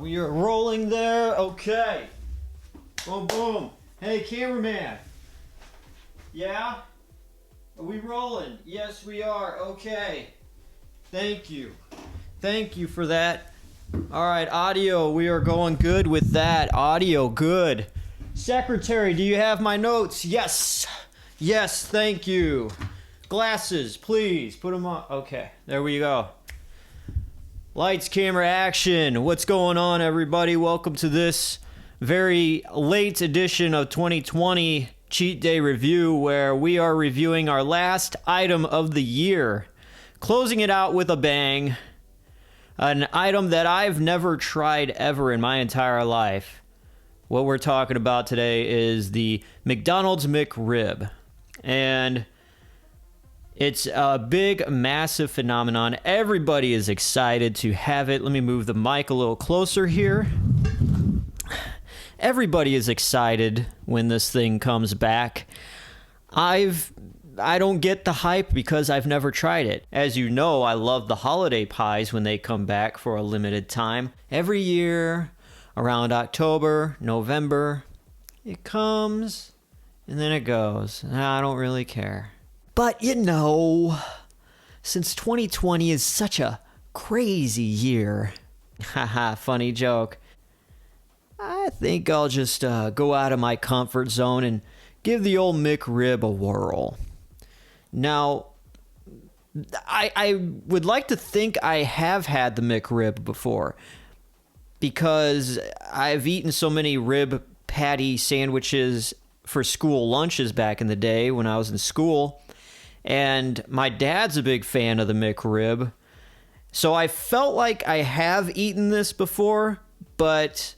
You're rolling there. Okay. Boom, boom. Hey, cameraman. Yeah? Are we rolling? Yes, we are. Okay. Thank you. Thank you for that. All right, audio. We are going good with that. Audio, good. Secretary, do you have my notes? Yes. Yes, thank you. Glasses, please. Put them on. Okay, there we go. Lights, camera, action. What's going on, everybody? Welcome to this very late edition of 2020 Cheat Day Review, where we are reviewing our last item of the year. Closing it out with a bang. An item that I've never tried ever in my entire life. What we're talking about today is the McDonald's McRib. And it's a big, massive phenomenon. Everybody is excited to have it. Let me move the mic a little closer here. Everybody is excited when this thing comes back. I don't get the hype because I've never tried it. As you know, I love the holiday pies when they come back for a limited time. Every year, around October, November, it comes and then it goes. I don't really care. But you know, since 2020 is such a crazy year, haha, funny joke, I think I'll just go out of my comfort zone and give the old McRib a whirl. Now, I would like to think I have had the McRib before because I've eaten so many rib patty sandwiches for school lunches back in the day when I was in school. And my dad's a big fan of the McRib. So I felt like I have eaten this before, but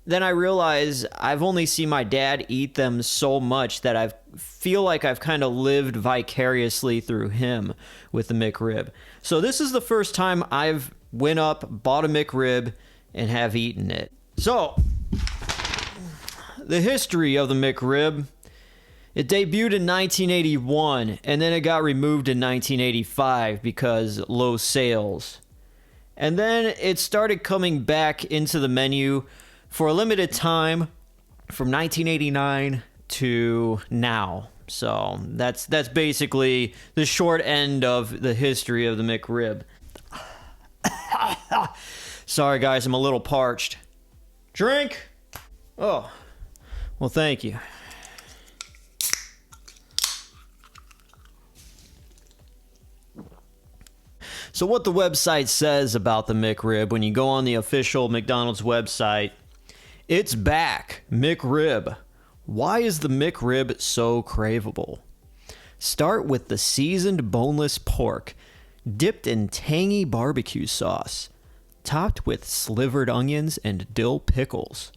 then I realized I've only seen my dad eat them so much that I feel like I've kind of lived vicariously through him with the McRib. So this is the first time I've went up, bought a McRib, and have eaten it. So, the history of the McRib. It debuted in 1981, and then it got removed in 1985 because low sales. And then it started coming back into the menu for a limited time from 1989 to now. So that's basically the short end of the history of the McRib. Sorry guys, I'm a little parched. Drink? Oh, well thank you. So what the website says about the McRib, when you go on the official McDonald's website, it's back, McRib. Why is the McRib so craveable? Start with the seasoned boneless pork, dipped in tangy barbecue sauce, topped with slivered onions and dill pickles,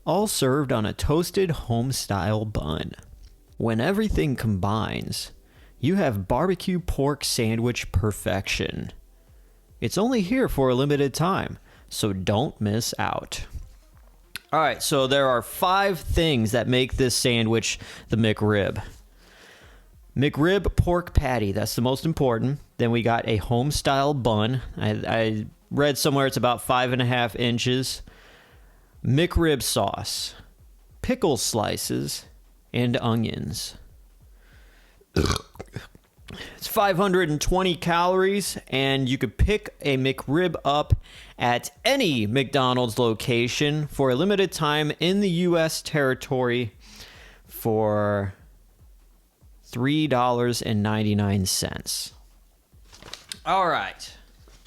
all served on a toasted home-style bun. When everything combines, you have barbecue pork sandwich perfection. It's only here for a limited time, so don't miss out. All right, so there are 5 things that make this sandwich the McRib. McRib pork patty, that's the most important. Then we got a home-style bun. I read somewhere it's about 5.5 inches. McRib sauce, pickle slices, and onions. It's 520 calories, and you could pick a McRib up at any McDonald's location for a limited time in the U.S. territory for $3.99. All right.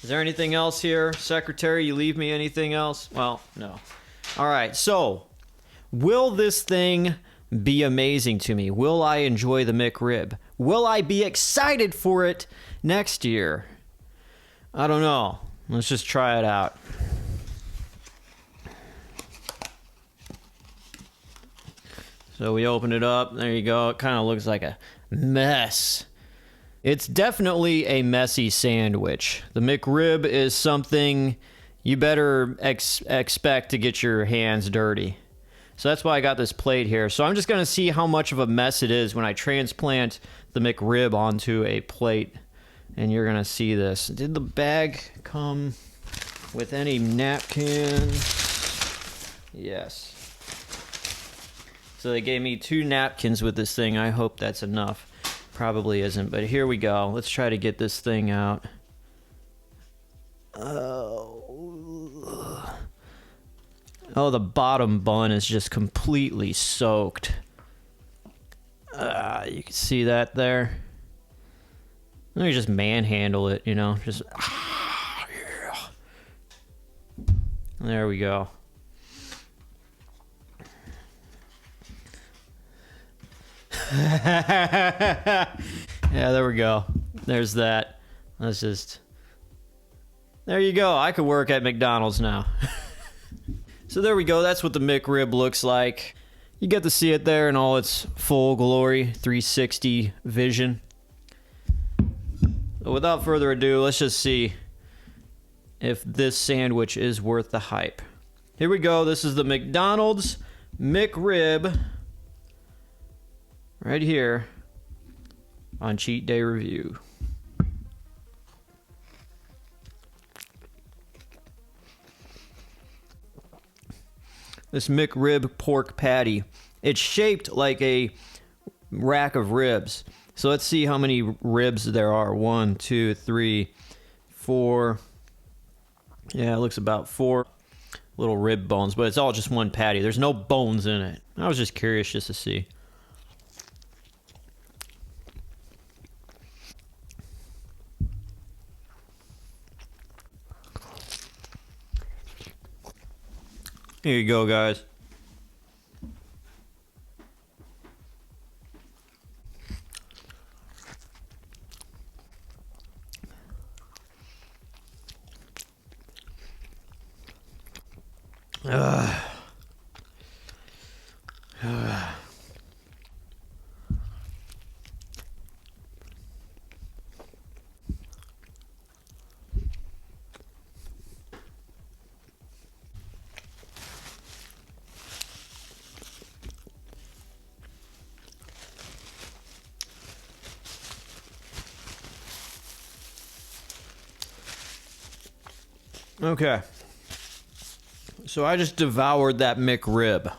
Is there anything else here? Secretary, you leave me anything else? Well, no. All right, so will this thing be amazing to me? Will I enjoy the McRib? Will I be excited for it next year? I don't know. Let's just try it out. So we open it up. There you go. It kind of looks like a mess. It's definitely a messy sandwich. The McRib is something you better expect to get your hands dirty. So that's why I got this plate here. So I'm just going to see how much of a mess it is when I transplant the McRib onto a plate. And you're going to see this. Did the bag come with any napkins? Yes. So they gave me 2 napkins with this thing. I hope that's enough. Probably isn't, but here we go. Let's try to get this thing out. Oh, the bottom bun is just completely soaked. You can see that there. Let me just manhandle it, you know, just yeah. There we go. Yeah, there we go. There's that. Let's just... There you go. I could work at McDonald's now. So there we go. That's what the McRib looks like. You get to see it there in all its full glory, 360 vision. So without further ado, let's just see if this sandwich is worth the hype. Here we go. This is the McDonald's McRib. Right here on Cheat Day Review. This McRib pork patty. It's shaped like a rack of ribs. So let's see how many ribs there are. 1, 2, 3, 4. Yeah, it looks about 4 little rib bones, but it's all just one patty. There's no bones in it. I was just curious just to see. Here you go, guys. Okay. So I just devoured that McRib.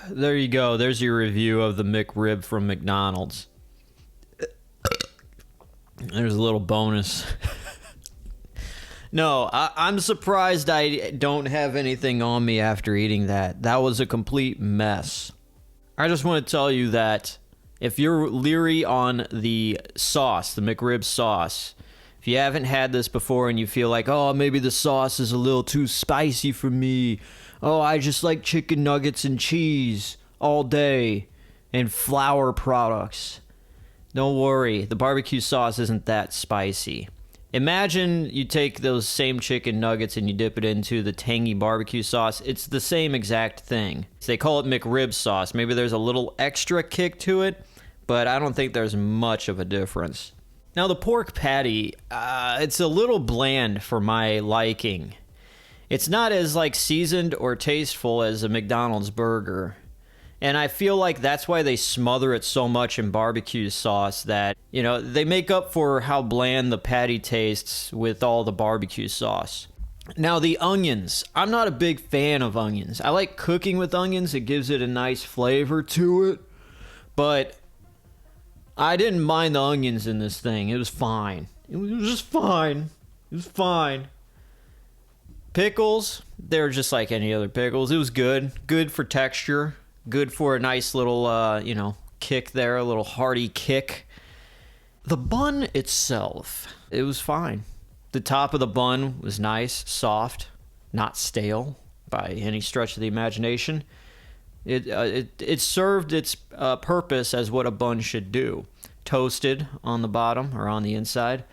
There you go. There's your review of the McRib from McDonald's. There's a little bonus. No, I'm surprised I don't have anything on me after eating that. That was a complete mess. I just want to tell you that if you're leery on the sauce, the McRib sauce, if you haven't had this before and you feel like, oh, maybe the sauce is a little too spicy for me. Oh, I just like chicken nuggets and cheese all day and flour products. Don't worry, the barbecue sauce isn't that spicy. Imagine you take those same chicken nuggets and you dip it into the tangy barbecue sauce. It's the same exact thing. They call it McRib sauce. Maybe there's a little extra kick to it, but I don't think there's much of a difference. Now the pork patty, it's a little bland for my liking. It's not as like seasoned or tasteful as a McDonald's burger. And I feel like that's why they smother it so much in barbecue sauce that, you know, they make up for how bland the patty tastes with all the barbecue sauce. Now the onions, I'm not a big fan of onions. I like cooking with onions. It gives it a nice flavor to it. But I didn't mind the onions in this thing. It was fine. It was just fine. It was fine. Pickles, they were just like any other pickles. It was good. Good for texture. Good for a nice little, kick there. A little hearty kick. The bun itself, it was fine. The top of the bun was nice, soft, not stale by any stretch of the imagination. It served its purpose as what a bun should do. Toasted on the bottom or on the inside.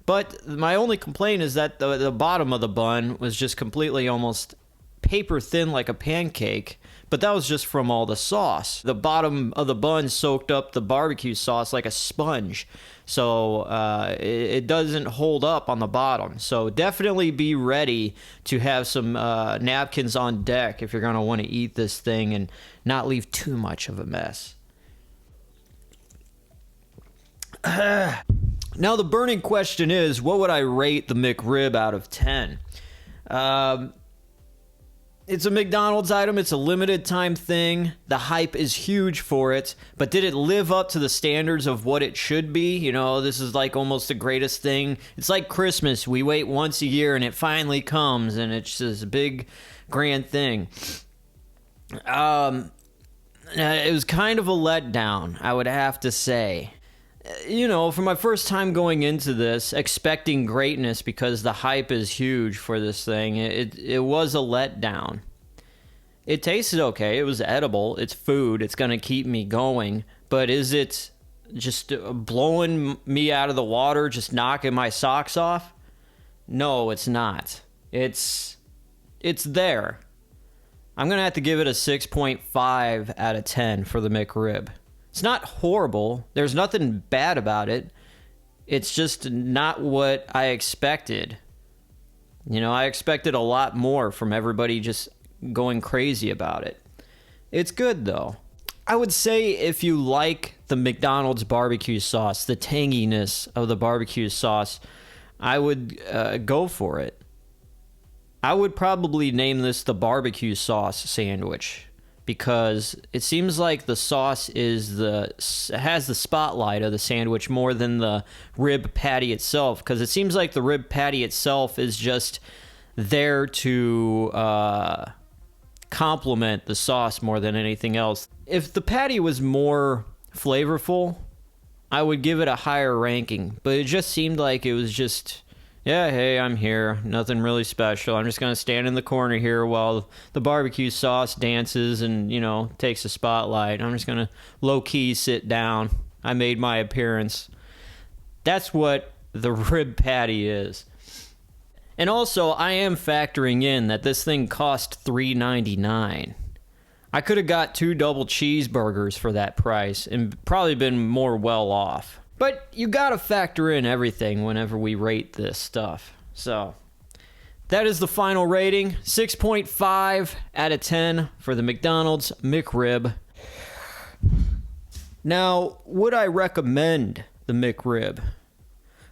But my only complaint is that the bottom of the bun was just completely almost paper thin like a pancake. But that was just from all the sauce. The bottom of the bun soaked up the barbecue sauce like a sponge. So it doesn't hold up on the bottom. So definitely be ready to have some napkins on deck if you're going to want to eat this thing and not leave too much of a mess. Now, the burning question is, what would I rate the McRib out of 10? It's a McDonald's item. It's a limited time thing. The hype is huge for it. But did it live up to the standards of what it should be? You know, this is like almost the greatest thing. It's like Christmas. We wait once a year and it finally comes, and it's this big, grand thing. It was kind of a letdown, I would have to say. You know, for my first time going into this, expecting greatness because the hype is huge for this thing, it was a letdown. It tasted okay. It was edible. It's food. It's going to keep me going. But is it just blowing me out of the water, just knocking my socks off? No, it's not. It's there. I'm going to have to give it a 6.5 out of 10 for the McRib. It's not horrible. There's nothing bad about it. It's just not what I expected. You know, I expected a lot more from everybody just going crazy about it. It's good, though. I would say if you like the McDonald's barbecue sauce, the tanginess of the barbecue sauce, I would go for it. I would probably name this the barbecue sauce sandwich, because it seems like the sauce has the spotlight of the sandwich more than the rib patty itself, because it seems like the rib patty itself is just there to complement the sauce more than anything else. If the patty was more flavorful, I would give it a higher ranking, but it just seemed like it was just, yeah, hey, I'm here. Nothing really special. I'm just going to stand in the corner here while the barbecue sauce dances and, you know, takes the spotlight. I'm just going to low-key sit down. I made my appearance. That's what the rib patty is. And also, I am factoring in that this thing cost $3.99. I could have got 2 double cheeseburgers for that price and probably been more well off. But you gotta factor in everything whenever we rate this stuff. So, that is the final rating. 6.5 out of 10 for the McDonald's McRib. Now, would I recommend the McRib?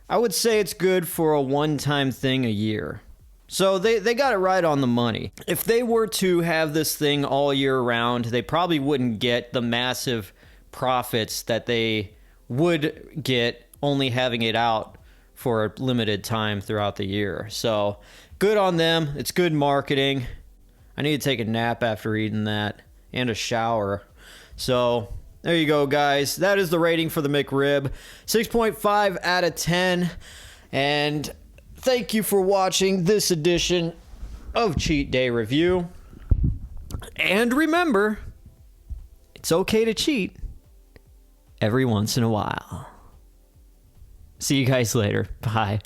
I would say it's good for a one-time thing a year. So they got it right on the money. If they were to have this thing all year round, they probably wouldn't get the massive profits that they would get only having it out for a limited time throughout the year. So good on them. It's good marketing. I need to take a nap after eating that and a shower. So there you go, guys. That is the rating for the McRib. 6.5 out of 10. And thank you for watching this edition of Cheat Day Review. And remember, it's okay to cheat every once in a while. See you guys later. Bye.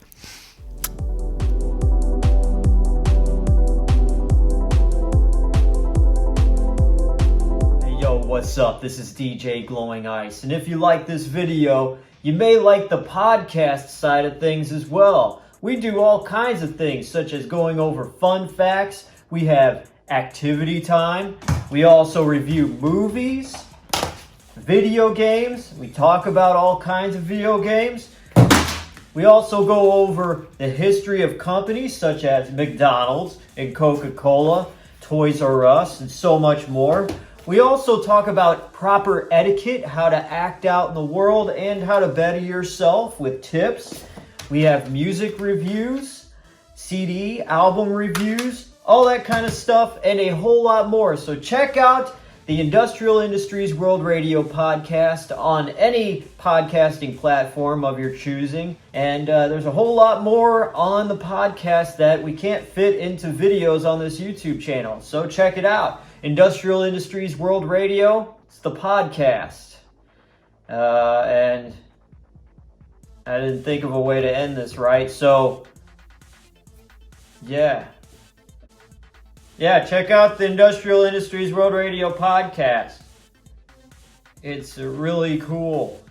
Hey, yo, what's up? This is DJ Glowing Ice. And if you like this video, you may like the podcast side of things as well. We do all kinds of things, such as going over fun facts. We have activity time. We also review movies, video games. We talk about all kinds of video games. We also go over the history of companies such as McDonald's and Coca-Cola, Toys R Us, and so much more. We also talk about proper etiquette, how to act out in the world, and how to better yourself with tips. We have music reviews, CD, album reviews, all that kind of stuff, and a whole lot more. So check out the Industrial Industries World Radio podcast on any podcasting platform of your choosing. And there's a whole lot more on the podcast that we can't fit into videos on this YouTube channel. So check it out. Industrial Industries World Radio, it's the podcast. And I didn't think of a way to end this, right? So, yeah, check out the Industrial Industries World Radio podcast. It's really cool.